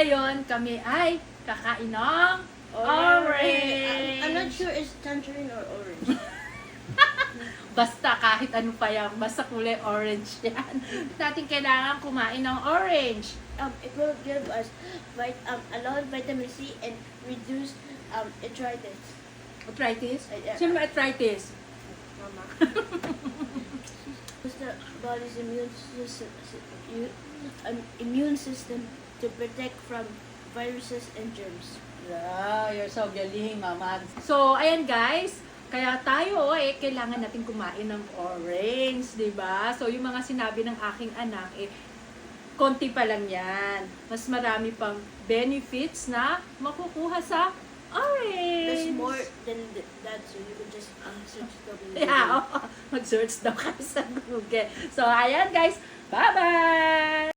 ngayon kami ay kakain ng orange. I'm not sure it's tangerine or orange. Basta kahit ano pa yan, basta kulay orange yan. Natin kailangan kumain ng orange. It will give us a lot of vitamin C and reduce arthritis. Arthritis? Yeah. Sino may arthritis? Mama. It's the body's immune system to protect from viruses and germs. Yeah, you're so galing, mama. So, ayan guys, kaya tayo kailangan natin kumain ng orange, di ba? So, yung mga sinabi ng aking anak, konti pa lang yan. Mas marami pang benefits na makukuha sa orange. There's more than that, so you can just search the Yeah, mag-search daw kayo sa Google. So, ayan guys, bye-bye!